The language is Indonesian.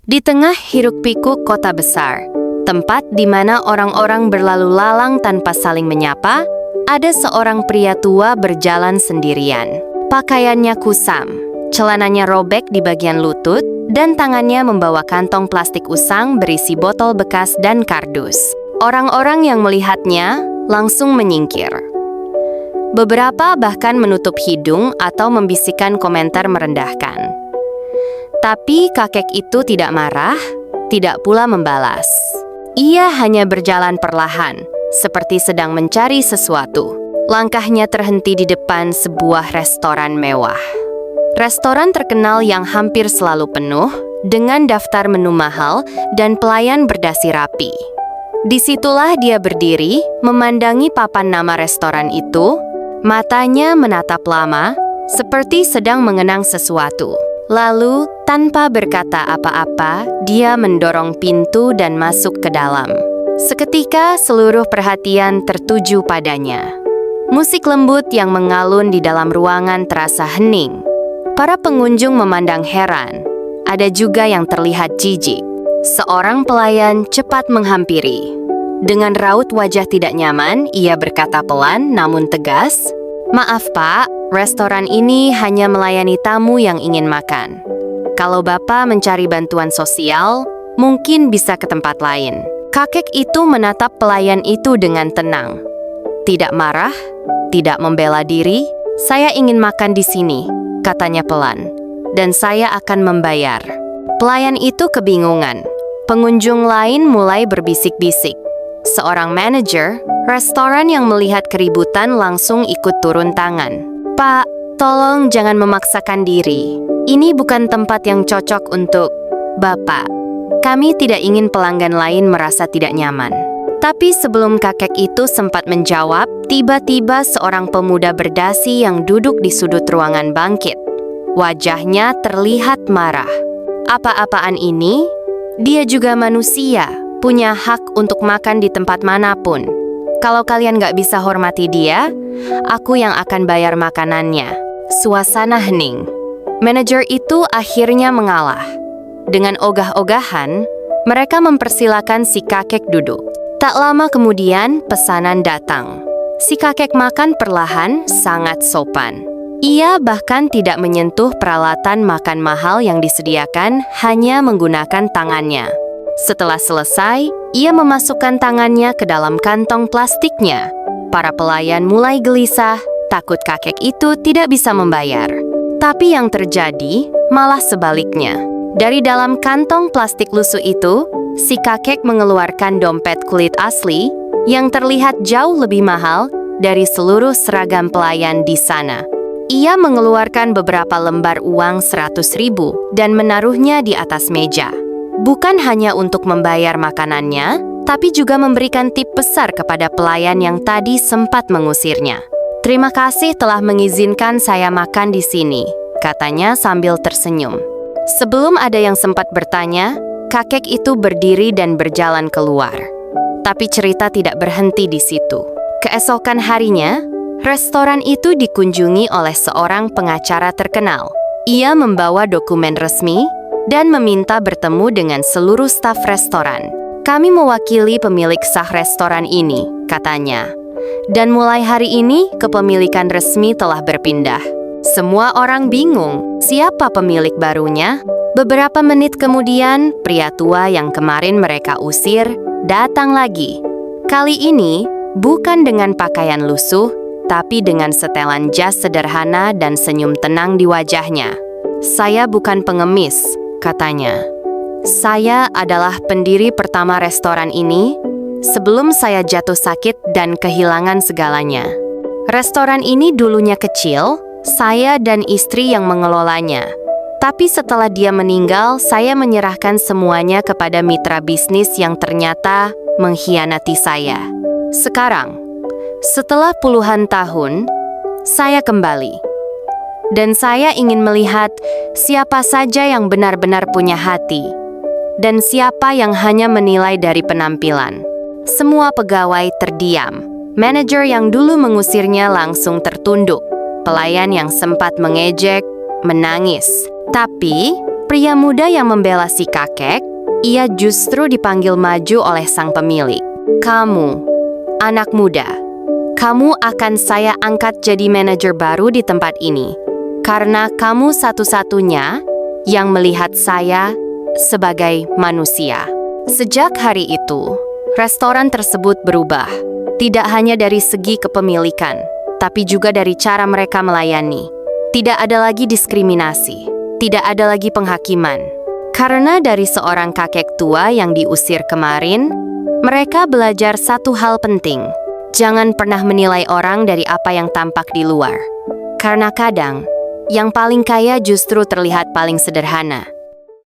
Di tengah hiruk-pikuk kota besar, tempat di mana orang-orang berlalu lalang tanpa saling menyapa, ada seorang pria tua berjalan sendirian. Pakaiannya kusam, celananya robek di bagian lutut, dan tangannya membawa kantong plastik usang berisi botol bekas dan kardus. Orang-orang yang melihatnya langsung menyingkir. Beberapa bahkan menutup hidung atau membisikkan komentar merendahkan. Tapi kakek itu tidak marah, tidak pula membalas. Ia hanya berjalan perlahan, seperti sedang mencari sesuatu. Langkahnya terhenti di depan sebuah restoran mewah. Restoran terkenal yang hampir selalu penuh, dengan daftar menu mahal dan pelayan berdasi rapi. Disitulah dia berdiri, memandangi papan nama restoran itu, matanya menatap lama, seperti sedang mengenang sesuatu. Lalu, tanpa berkata apa-apa, dia mendorong pintu dan masuk ke dalam. Seketika, seluruh perhatian tertuju padanya. Musik lembut yang mengalun di dalam ruangan terasa hening. Para pengunjung memandang heran. Ada juga yang terlihat jijik. Seorang pelayan cepat menghampiri. Dengan raut wajah tidak nyaman, ia berkata pelan namun tegas, "Maaf Pak, restoran ini hanya melayani tamu yang ingin makan. Kalau Bapak mencari bantuan sosial, mungkin bisa ke tempat lain." Kakek itu menatap pelayan itu dengan tenang. Tidak marah, tidak membela diri. "Saya ingin makan di sini," katanya pelan, "dan saya akan membayar." Pelayan itu kebingungan. Pengunjung lain mulai berbisik-bisik. Seorang manajer restoran yang melihat keributan langsung ikut turun tangan. "Pak, tolong jangan memaksakan diri. Ini bukan tempat yang cocok untuk Bapak. Kami tidak ingin pelanggan lain merasa tidak nyaman." Tapi sebelum kakek itu sempat menjawab, tiba-tiba seorang pemuda berdasi yang duduk di sudut ruangan bangkit. Wajahnya terlihat marah. "Apa-apaan ini? Dia juga manusia, punya hak untuk makan di tempat manapun. Kalau kalian gak bisa hormati dia, aku yang akan bayar makanannya." Suasana hening. Manajer itu akhirnya mengalah. Dengan ogah-ogahan, mereka mempersilakan si kakek duduk. Tak lama kemudian, pesanan datang. Si kakek makan perlahan, sangat sopan. Ia bahkan tidak menyentuh peralatan makan mahal yang disediakan, hanya menggunakan tangannya. Setelah selesai, ia memasukkan tangannya ke dalam kantong plastiknya. Para pelayan mulai gelisah, takut kakek itu tidak bisa membayar. Tapi yang terjadi malah sebaliknya. Dari dalam kantong plastik lusuh itu, si kakek mengeluarkan dompet kulit asli yang terlihat jauh lebih mahal dari seluruh seragam pelayan di sana. Ia mengeluarkan beberapa lembar uang 100.000 dan menaruhnya di atas meja. Bukan hanya untuk membayar makanannya, tapi juga memberikan tip besar kepada pelayan yang tadi sempat mengusirnya. "Terima kasih telah mengizinkan saya makan di sini," katanya sambil tersenyum. Sebelum ada yang sempat bertanya, kakek itu berdiri dan berjalan keluar. Tapi cerita tidak berhenti di situ. Keesokan harinya, restoran itu dikunjungi oleh seorang pengacara terkenal. Ia membawa dokumen resmi dan meminta bertemu dengan seluruh staf restoran. "Kami mewakili pemilik sah restoran ini," katanya. "Dan mulai hari ini, kepemilikan resmi telah berpindah." Semua orang bingung, siapa pemilik barunya? Beberapa menit kemudian, pria tua yang kemarin mereka usir datang lagi. Kali ini, bukan dengan pakaian lusuh, tapi dengan setelan jas sederhana dan senyum tenang di wajahnya. "Saya bukan pengemis," katanya. "Saya adalah pendiri pertama restoran ini sebelum saya jatuh sakit dan kehilangan segalanya. Restoran ini dulunya kecil, saya dan istri yang mengelolanya. Tapi setelah dia meninggal, saya menyerahkan semuanya kepada mitra bisnis yang ternyata mengkhianati saya. Sekarang, setelah puluhan tahun, saya kembali. Dan saya ingin melihat siapa saja yang benar-benar punya hati, dan siapa yang hanya menilai dari penampilan." Semua pegawai terdiam. Manajer yang dulu mengusirnya langsung tertunduk. Pelayan yang sempat mengejek, menangis. Tapi, Pria muda yang membela si kakek, ia justru dipanggil maju oleh sang pemilik. Kamu, anak muda, kamu akan saya angkat jadi manajer baru di tempat ini. Karena kamu satu-satunya yang melihat saya sebagai manusia. Sejak hari itu, restoran tersebut berubah. Tidak hanya dari segi kepemilikan, tapi juga dari cara mereka melayani. Tidak ada lagi diskriminasi, tidak ada lagi penghakiman. Karena dari seorang kakek tua yang diusir kemarin, mereka belajar satu hal penting. Jangan pernah menilai orang dari apa yang tampak di luar. Karena kadang, yang paling kaya justru terlihat paling sederhana.